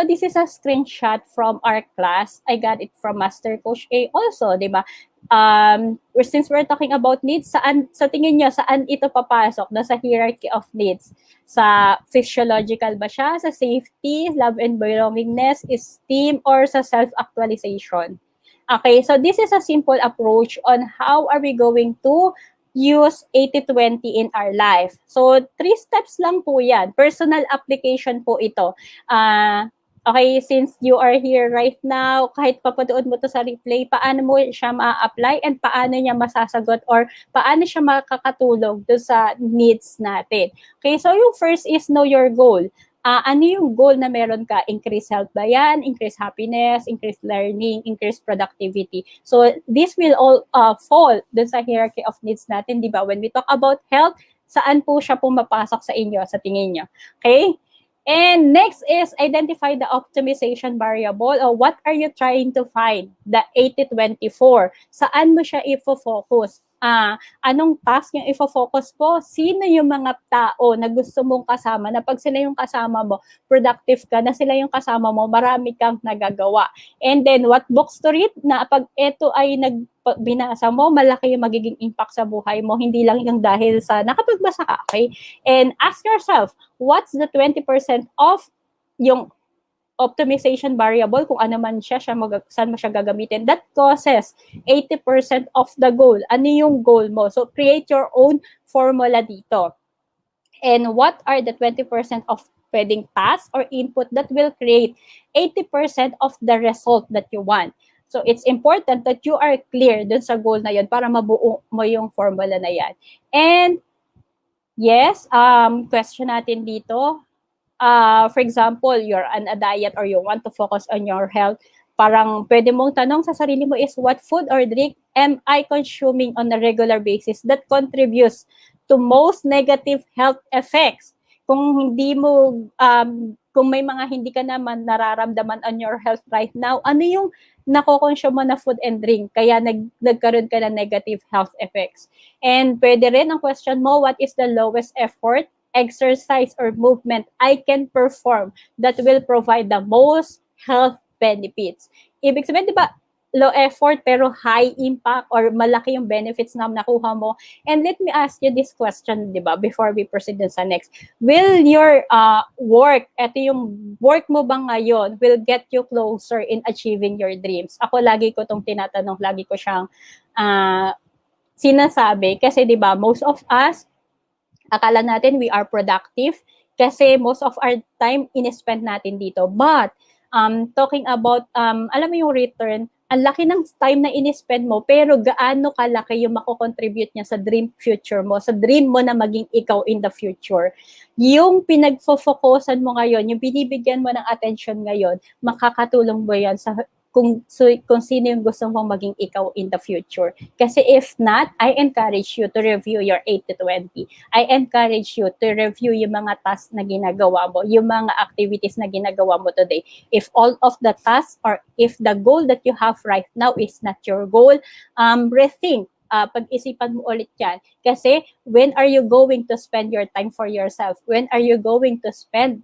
This is a screenshot from our class. I got it from Master Coach A also, di ba? Since we're talking about needs, sa tingin nyo, saan ito papasok? Sa hierarchy of needs? Sa physiological ba siya? Sa safety, love and belongingness, esteem, or sa self-actualization? Okay, so this is a simple approach on how are we going to use 80-20 in our life. So, 3 steps lang po yan. Personal application po ito. Okay, since you are here right now, kahit papadoon mo to sa replay, paano mo siya ma-apply and paano niya masasagot or paano siya makakatulong do sa needs natin. Okay, so yung first is know your goal. Ano yung goal na meron ka? Increase health ba yan? Increase happiness, increase learning, increase productivity. So, this will all fall dun sa hierarchy of needs natin, di ba? When we talk about health, saan po siya pumapasok sa inyo, sa tingin nyo? Okay? And next is identify the optimization variable or what are you trying to find? The 80-24. Saan mo siya i-focus? Anong task yung i-focus po? Sino yung mga tao na gusto mong kasama, na pag sila yung kasama mo, productive ka, na sila yung kasama mo, marami kang nagagawa. And then, what books to read? Na pag ito ay binasa mo, malaki yung magiging impact sa buhay mo, hindi lang yung dahil sa nakapagbasa ka, okay? And ask yourself, what's the 20% of yung optimization variable, kung ano man siya saan mo siya gagamitin, that causes 80% of the goal. Ano yung goal mo? So, create your own formula dito. And what are the 20% of pwedeng tasks or input that will create 80% of the result that you want? So, it's important that you are clear dun sa goal na yun para mabuo mo yung formula na yan. And, yes, question natin dito, for example, you're on a diet or you want to focus on your health, parang pwede mong tanong sa sarili mo is, what food or drink am I consuming on a regular basis that contributes to most negative health effects? Kung hindi mo, kung may mga hindi ka naman nararamdaman on your health right now, ano yung nako-consume mo na food and drink kaya nagkaroon ka ng negative health effects? And pwede rin ang question mo, what is the lowest effort exercise or movement I can perform that will provide the most health benefits? Ibig sabihin, di ba, low effort pero high impact or malaki yung benefits na nakuha mo. And let me ask you this question, di ba, before we proceed sa next. Will your work, eto yung work mo ba ngayon, will get you closer in achieving your dreams? Ako lagi ko tong tinatanong, lagi ko siyang sinasabi kasi di ba, most of us, akala natin we are productive kasi most of our time in-spend natin dito. But talking about, alam mo yung return, ang laki ng time na in-spend mo, pero gaano kalaki yung mako-contribute niya sa dream future mo, sa dream mo na maging ikaw in the future. Yung pinagfo-focusan mo ngayon, yung binibigyan mo ng attention ngayon, makakatulong mo yan sa kung sino yung gusto mong maging ikaw in the future. Kasi if not, I encourage you to review your 80-20. I encourage you to review yung mga tasks na ginagawa mo, yung mga activities na ginagawa mo today. If all of the tasks or if the goal that you have right now is not your goal, rethink. Pag-isipan mo ulit yan. Kasi when are you going to spend your time for yourself? When are you going to spend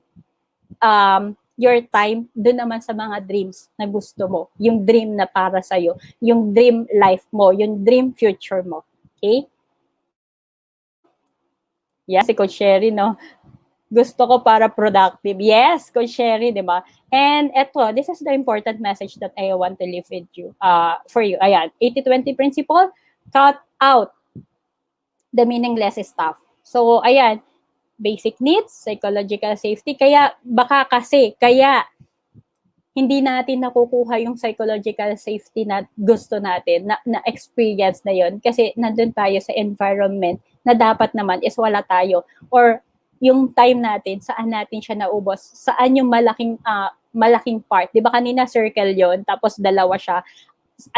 your time doon naman sa mga dreams na gusto mo, yung dream na para sa'yo, yung dream life mo, yung dream future mo. Okay? Yeah, si Coach Sherry, no? Gusto ko para productive. Yes, Coach Sherry, di ba? And eto, this is the important message that I want to leave with you, for you. Ayan, 80-20 principle, cut out the meaningless stuff. So, ayan, basic needs, psychological safety. Kaya hindi natin nakukuha yung psychological safety na gusto natin, na experience na yon. Kasi nandun tayo sa environment na dapat naman is wala tayo. Or yung time natin, saan natin siya naubos? Saan yung malaking part? Di ba kanina circle yon, tapos dalawa siya.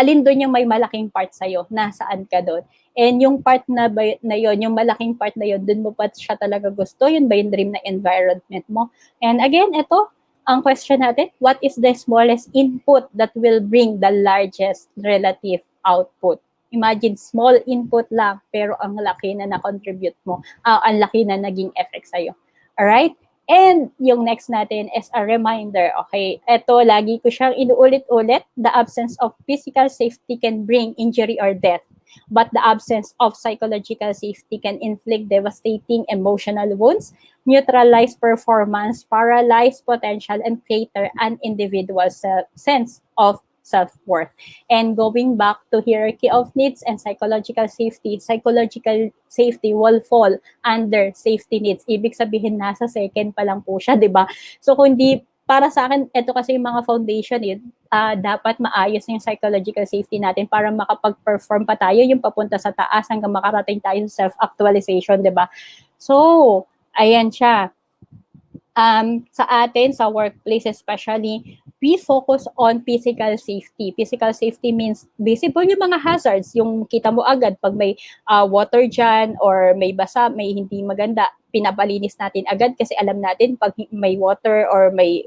Alin doon yung may malaking part sa'yo? Nasaan ka doon? And yung part na yon, yung malaking part na yon, doon mo pa siya talaga gusto? Yun ba yung dream na environment mo? And again, ito, ang question natin, what is the smallest input that will bring the largest relative output? Imagine, small input lang, pero ang laki na na-contribute mo, ang laki na naging effect sa'yo. Alright? And yung next natin is a reminder, okay? Ito, lagi ko siyang inuulit-ulit, the absence of physical safety can bring injury or death. But the absence of psychological safety can inflict devastating emotional wounds, neutralize performance, paralyze potential, and create an individual's sense of self-worth. And going back to hierarchy of needs and psychological safety will fall under safety needs. Ibig sabihin, nasa second pa lang po siya, di ba? So, kung di, para sa akin, ito kasi yung mga foundation, dapat maayos yung psychological safety natin para makapag-perform pa tayo yung papunta sa taas hanggang makarating tayo sa self-actualization, di ba? So, ayan siya. Sa atin, sa workplace especially, we focus on physical safety. Physical safety means visible yung mga hazards, yung kita mo agad pag may water dyan or may basa, may hindi maganda, pinapalinis natin agad kasi alam natin pag may water or may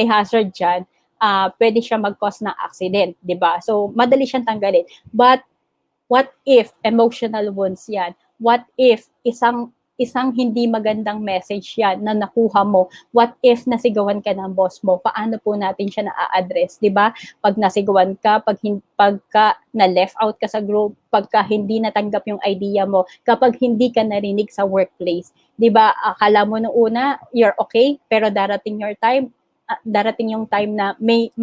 hazard dyan, pwede siya mag-cause ng accident, di ba? So, madali siyang tanggalin. But, what if emotional wounds yan? What if isang hindi magandang message yan na nakuha mo? What if nasigawan ka ng boss mo? Paano po natin siya na-address? Diba? Pag nasigawan ka, pagka na-left out ka sa group, pagka hindi natanggap yung idea mo, kapag hindi ka narinig sa workplace. Diba? Akala mo nung una, you're okay, pero darating yung time na may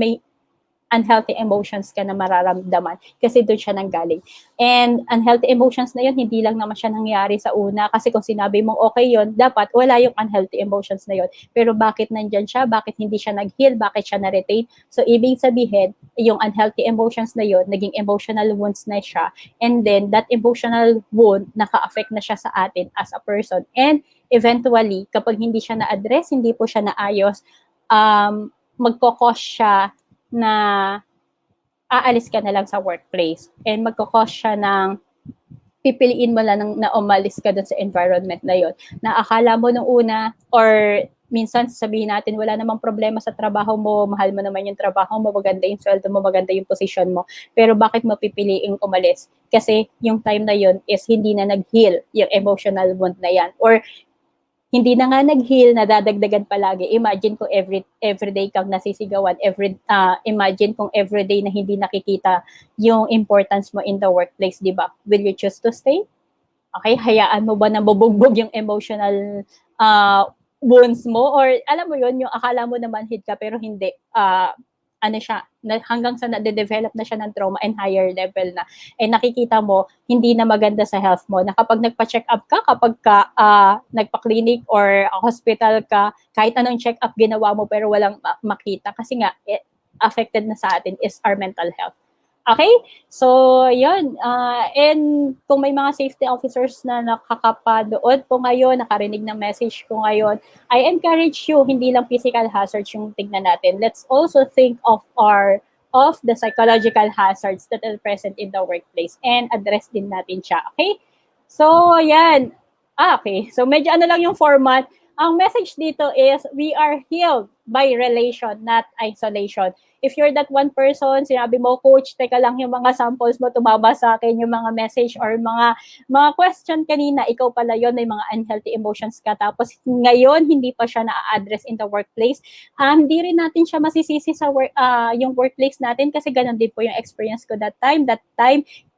unhealthy emotions ka na mararamdaman kasi doon siya nanggaling. And unhealthy emotions na yun, hindi lang naman siya nangyari sa una kasi kung sinabi mong okay yun, dapat wala yung unhealthy emotions na yun. Pero bakit nandyan siya? Bakit hindi siya nag-heal? Bakit siya na-retain? So, ibig sabihin, yung unhealthy emotions na yun, naging emotional wounds na siya. And then, that emotional wound, naka-affect na siya sa atin as a person. And eventually, kapag hindi siya na-address, hindi po siya naayos, magkakos siya na aalis ka na lang sa workplace. And magkakos siya ng pipiliin mo lang na umalis ka dun sa environment na yon, na akala mo nung una, or minsan sabihin natin wala namang problema sa trabaho mo, mahal mo naman yung trabaho mo, maganda yung sweldo mo, maganda yung position mo, pero bakit mo pipiliing umalis? Kasi yung time na yon is hindi na nag-heal yung emotional wound na yan, or hindi na nga nag-heal, nadadagdagan palagi. Imagine kung everyday kang nasisigawan, imagine kung everyday na hindi nakikita yung importance mo in the workplace, di ba? Will you choose to stay? Okay, hayaan mo ba na mabugbog yung emotional wounds mo? Or alam mo yun, yung akala mo naman hit ka pero hindi. Ano siya, hanggang sa na-develop na siya ng trauma and higher level na. And nakikita mo, hindi na maganda sa health mo. Na kapag nagpa-check up ka, kapag ka nagpa-clinic or hospital ka, kahit anong check up ginawa mo pero walang makita. Kasi nga, affected na sa atin is our mental health. Okay? So, yun. And kung may mga safety officers na nakakapanood po ngayon, nakarinig ng message ko ngayon, I encourage you, hindi lang physical hazards yung tignan natin. Let's also think of the psychological hazards that are present in the workplace and address din natin siya. Okay? So, yan. Okay. So, medyo ano lang yung format. Ang message dito is, we are healed by relation, not isolation. If you're that one person, sinabi mo, coach, teka lang yung mga samples mo, tumaba sa akin yung mga message or mga question kanina, ikaw pala yon, may mga unhealthy emotions ka. Tapos ngayon, hindi pa siya na-address in the workplace. Hindi rin natin siya masisisi sa yung workplace natin kasi ganun din po yung experience ko that time.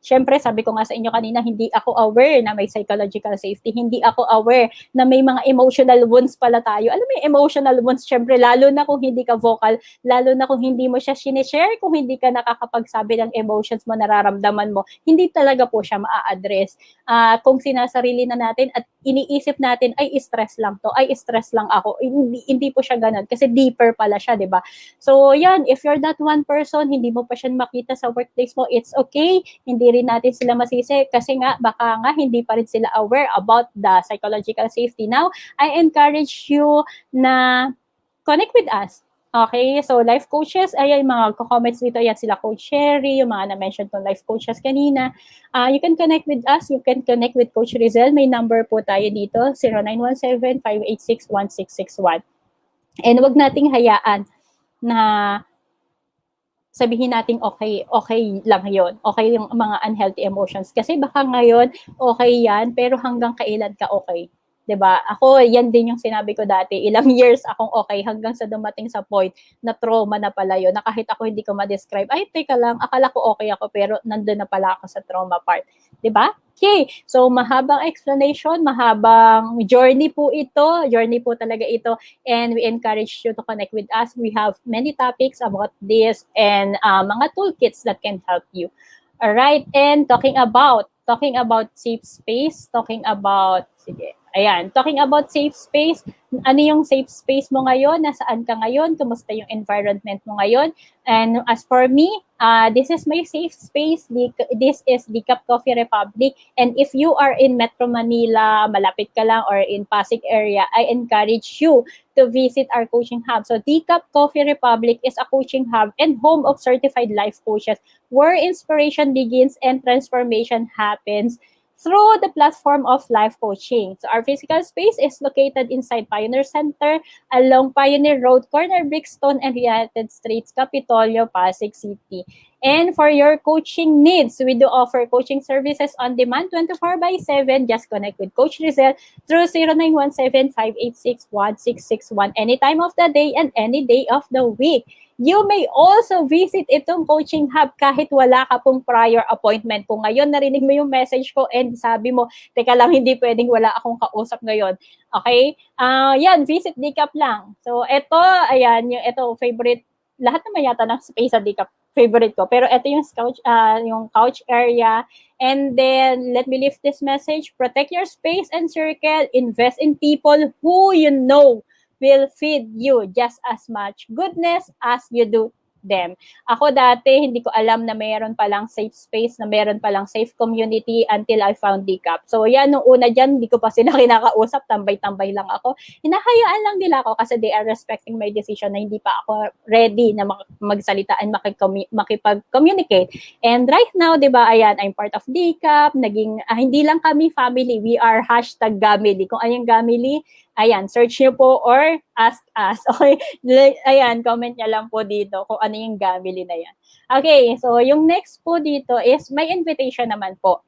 Siyempre, sabi ko nga sa inyo kanina, hindi ako aware na may psychological safety. Hindi ako aware na may mga emotional wounds pala tayo. Alam mo yung emotional wounds, siyempre, lalo na kung hindi ka vocal, lalo na kung hindi mo siya sinishare, kung hindi ka nakakapagsabi ng emotions mo, nararamdaman mo, hindi talaga po siya maa-address. Kung sinasarili na natin at iniisip natin, ay stress lang to, ay stress lang ako, hindi po siya ganun. Kasi deeper pala siya, di ba? So, yan, if you're that one person, hindi mo pa siya makita sa workplace mo, it's okay. Hindi rin natin sila masisi kasi nga baka nga hindi pa rin sila aware about the psychological safety. Now, I encourage you na connect with us. Okay, so life coaches, ayan mga comments dito, yan sila Coach Sherry, yung mga na-mention kong life coaches kanina. You can connect with us, you can connect with Coach Rizel. May number po tayo dito, 0917-586-1661. And wag nating hayaan na sabihin natin okay lang yon, okay yung mga unhealthy emotions. Kasi baka ngayon, okay yan, pero hanggang kailan ka okay? 'Di ba? Ako, yan din yung sinabi ko dati. Ilang years akong okay hanggang sa dumating sa point na trauma na pala yun. Na kahit ako hindi ko ma-describe, ay, teka lang, akala ko okay ako, pero nandun na pala ako sa trauma part. 'Di ba? Okay. So, mahabang explanation, mahabang journey po ito. Journey po talaga ito. And we encourage you to connect with us. We have many topics about this and mga toolkits that can help you. Alright, and talking about safe space, talking about safe space, ano yung safe space mo ngayon, nasaan ka ngayon, kumusta yung environment mo ngayon, and as for me, this is my safe space, this is the Cup Coffee Republic, and if you are in Metro Manila, malapit ka lang, or in Pasig area, I encourage you to visit our coaching hub. So, the Cup Coffee Republic is a coaching hub and home of certified life coaches where inspiration begins and transformation happens through the platform of life coaching. So our physical space is located inside Pioneer Center along Pioneer Road, corner Brixton and United Streets, Capitolio, Pasig City. And for your coaching needs, we do offer coaching services on demand 24/7. Just connect with Coach Rizel through 0917-586-1661 any time of the day and any day of the week. You may also visit itong coaching hub kahit wala ka pong prior appointment. Kung ngayon narinig mo yung message ko and sabi mo, teka lang, hindi pwedeng wala akong kausap ngayon. Okay? Yan, visit DCAP lang. So, ito, ayan, favorite, lahat naman yata ng space sa DCAP, favorite ko. Pero ito yung couch area. And then, let me leave this message. Protect your space and circle. Invest in people who you know will feed you just as much goodness as you do them. Ako dati, hindi ko alam na mayroon palang safe space, na mayroon palang safe community until I found DCAP. So yan, nung una dyan, hindi ko pa sila kinakausap, tambay-tambay lang ako. Hinahayaan lang nila ako kasi they are respecting my decision na hindi pa ako ready na magsalita and makipag-communicate. And right now, di ba, ayan, I'm part of DCAP, naging, hindi lang kami family, we are #Gamily. Kung ayong Gamily, ayan, search nyo po or ask us. Okay, ayan, comment nyo lang po dito kung ano yung Gamily na yan. Okay, so yung next po dito is may invitation naman po.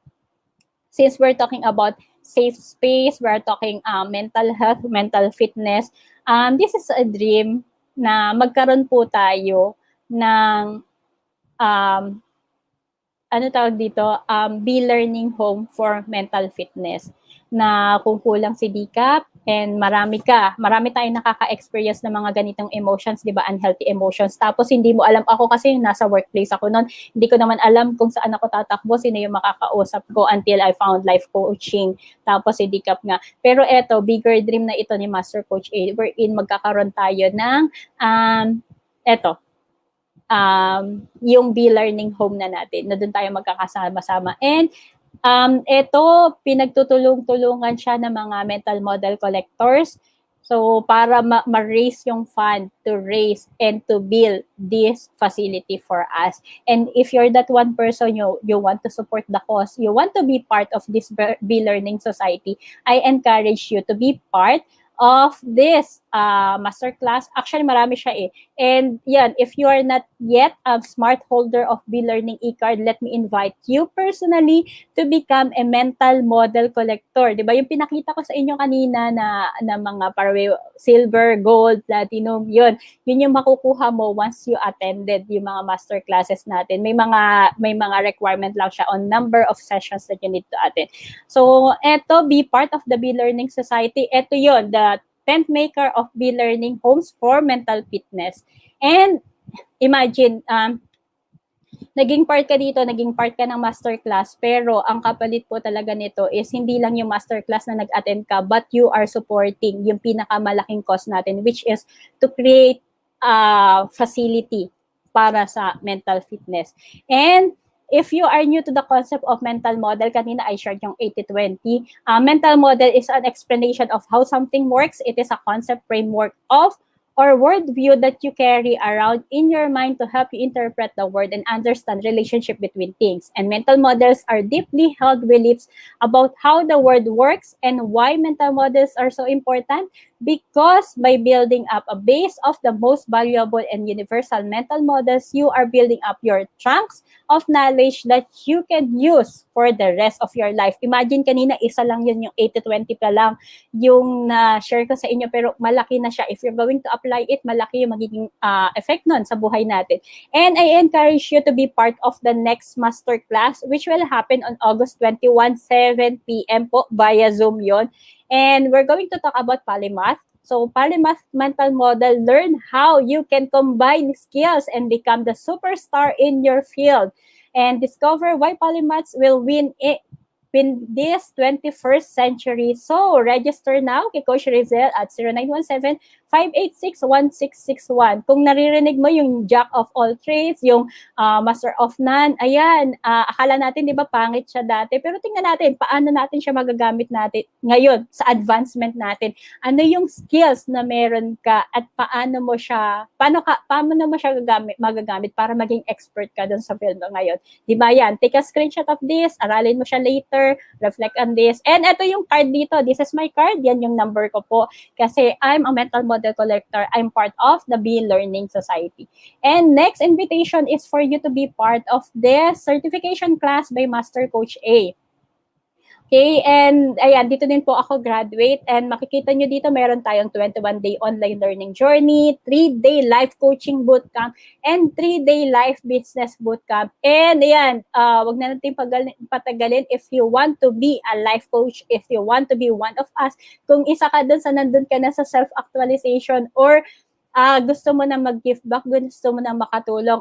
Since we're talking about safe space, we're talking mental health, mental fitness, this is a dream na magkaroon po tayo ng ano tawag dito, be-learning home for mental fitness na kung kulang si DCAP and marami tayong nakaka-experience ng mga ganitong emotions, di ba, unhealthy emotions. Tapos hindi mo alam, ako kasi nasa workplace ako noon, hindi ko naman alam kung saan ako tatakbo, sino yung makakausap ko until I found life coaching. Tapos si DCAP nga. Pero eto, bigger dream na ito ni Master Coach A, wherein magkakaroon tayo ng yung be-learning home na natin, na doon tayo magkakasama-sama. And ito, pinagtutulong-tulungan siya ng mga mental model collectors. So, para ma-raise yung fund to raise and to build this facility for us. And if you're that one person, you want to support the cause, you want to be part of this be-learning society, I encourage you to be part of this masterclass. Actually, marami siya eh. And yan, if you are not yet a smart holder of Be-Learning e-card, let me invite you personally to become a mental model collector. Diba? Yung pinakita ko sa inyo kanina na mga silver, gold, platinum, yun yung makukuha mo once you attended yung mga master classes natin. May mga requirement lang siya on number of sessions that you need to attend. So, eto, be part of the Be-Learning Society. Eto yun, the tent maker of Be-Learning homes for mental fitness. And imagine, naging part ka dito, naging part ka ng masterclass, pero ang kapalit po talaga nito is hindi lang yung masterclass na nag-attend ka, but you are supporting yung pinakamalaking cause natin, which is to create a facility para sa mental fitness. And if you are new to the concept of mental model, kanina I shared yung 80-20. Mental model is an explanation of how something works. It is a concept framework of or worldview that you carry around in your mind to help you interpret the world and understand relationship between things. And mental models are deeply held beliefs about how the world works. And why mental models are so important? Because by building up a base of the most valuable and universal mental models, you are building up your trunks of knowledge that you can use for the rest of your life. Imagine kanina, isa lang yun, yung 80-20 pa lang yung na-share ko sa inyo, pero malaki na siya. If you're going to apply it, malaki yung magiging effect nun sa buhay natin. And I encourage you to be part of the next masterclass, which will happen on August 21, 7 p.m. po, via Zoom yon. And we're going to talk about polymath. So polymath mental model, learn how you can combine skills and become the superstar in your field. And discover why polymaths will win this 21st century. So register now kay Coach Rizel at 0917-586-1661. Kung naririnig mo yung jack of all trades, yung master of none, ayan, akala natin, di ba, pangit siya dati. Pero tingnan natin, paano natin siya magagamit natin ngayon sa advancement natin. Ano yung skills na meron ka at paano mo siya magagamit para maging expert ka dun sa field mo ngayon. Di ba yan? Take a screenshot of this, aralin mo siya later, reflect on this. And ito yung card dito. This is my card. Yan yung number ko po. Kasi I'm a mental model collector. I'm part of the Be-Learning Society. And next invitation is for you to be part of the certification class by Master Coach A. Okay, and ayan, dito din po ako graduate, and makikita nyo dito meron tayong 21-day online learning journey, 3-day life coaching bootcamp, and 3-day life business bootcamp. And ayan, wag na natin patagalin. If you want to be a life coach, if you want to be one of us, kung isa ka dun sa nandun ka na sa self-actualization, or gusto mo na mag-give back, gusto mo na makatulong,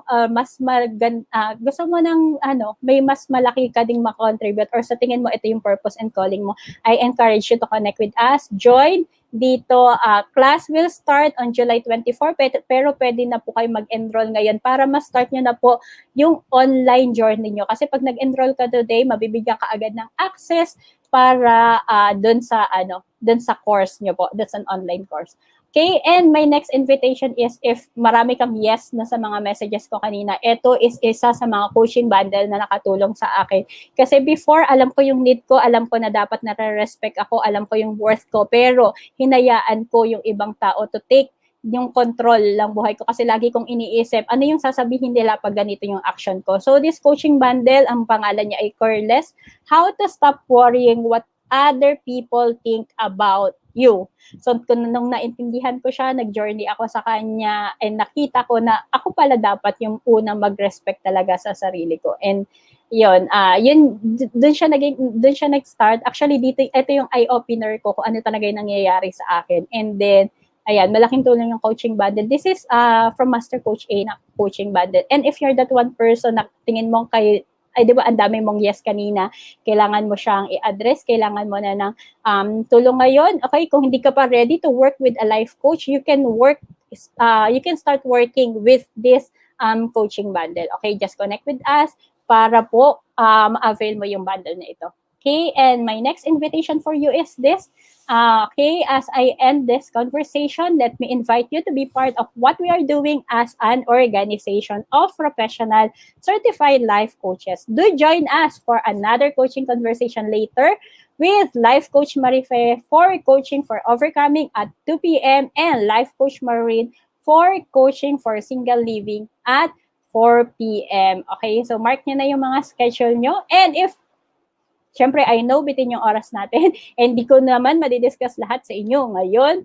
gusto mo nang may mas malaki ka ding makontribute, or sa tingin mo ito yung purpose and calling mo, I encourage you to connect with us, join, dito, class will start on July 24, pero pwede na po kayo mag-enroll ngayon para ma-start nyo na po yung online journey nyo. Kasi pag nag-enroll ka today, mabibigyan ka agad ng access para dun sa course nyo po. That's an online course. Okay, and my next invitation is if marami kang yes na sa mga messages ko kanina, ito is isa sa mga coaching bundle na nakatulong sa akin. Kasi before, alam ko yung need ko, alam ko na dapat nare-respect ako, alam ko yung worth ko, pero hinayaan ko yung ibang tao to take yung control lang buhay ko kasi lagi kong iniisip, ano yung sasabihin nila pag ganito yung action ko. So this coaching bundle, ang pangalan niya ay Careless, How to Stop Worrying What Other People Think About You. So, nung naintindihan ko siya, nag-journey ako sa kanya, and nakita ko na ako pala dapat yung unang mag-respect talaga sa sarili ko. And yun, doon siya nag-start. Actually, ito yung eye-opener ko kung ano talaga yung nangyayari sa akin. And then, ayan, malaking tulong yung coaching bundle. This is from Master Coach A na coaching bundle. And if you're that one person na tingin mo ay di ba ang dami mong yes kanina, kailangan mo siyang i-address, kailangan mo na ng tulong ngayon. Okay, kung hindi ka pa ready to work with a life coach, you can start working with this coaching bundle. Okay, just connect with us para po avail mo yung bundle na ito. Okay, and my next invitation for you is this. Okay, as I end this conversation, let me invite you to be part of what we are doing as an organization of professional certified life coaches. Do join us for another coaching conversation later with Life Coach Marife for coaching for overcoming at 2 p.m. and Life Coach Maureen for coaching for single living at 4 p.m. Okay, so mark nyo na yung mga schedule nyo. And if siyempre, I know bitin yung oras natin and di ko naman madidiscuss lahat sa inyo ngayon.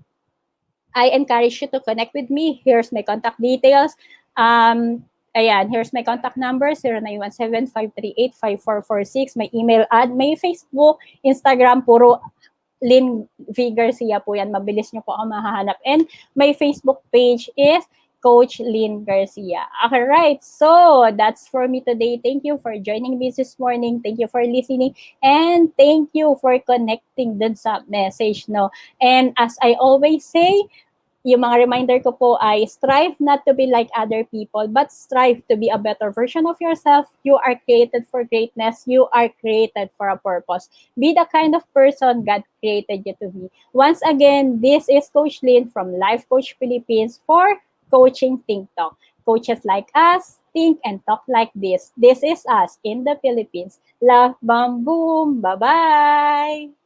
I encourage you to connect with me. Here's my contact details. Ayan, here's my contact number, 0917-538-5446. May email ad, may Facebook, Instagram, puro Lyn V. Garcia po yan. Mabilis nyo po ako mahahanap. And my Facebook page is Coach Lyn Garcia. All right, so that's for me today. Thank you for joining me this morning. Thank you for listening. And thank you for connecting dun sa message, no? And as I always say, yung mga reminder ko po ay strive not to be like other people, but strive to be a better version of yourself. You are created for greatness. You are created for a purpose. Be the kind of person God created you to be. Once again, this is Coach Lyn from Life Coach Philippines for Coaching Think Talk. Coaches like us think and talk like this. This is us in the Philippines. Love, bam, boom. Bye-bye.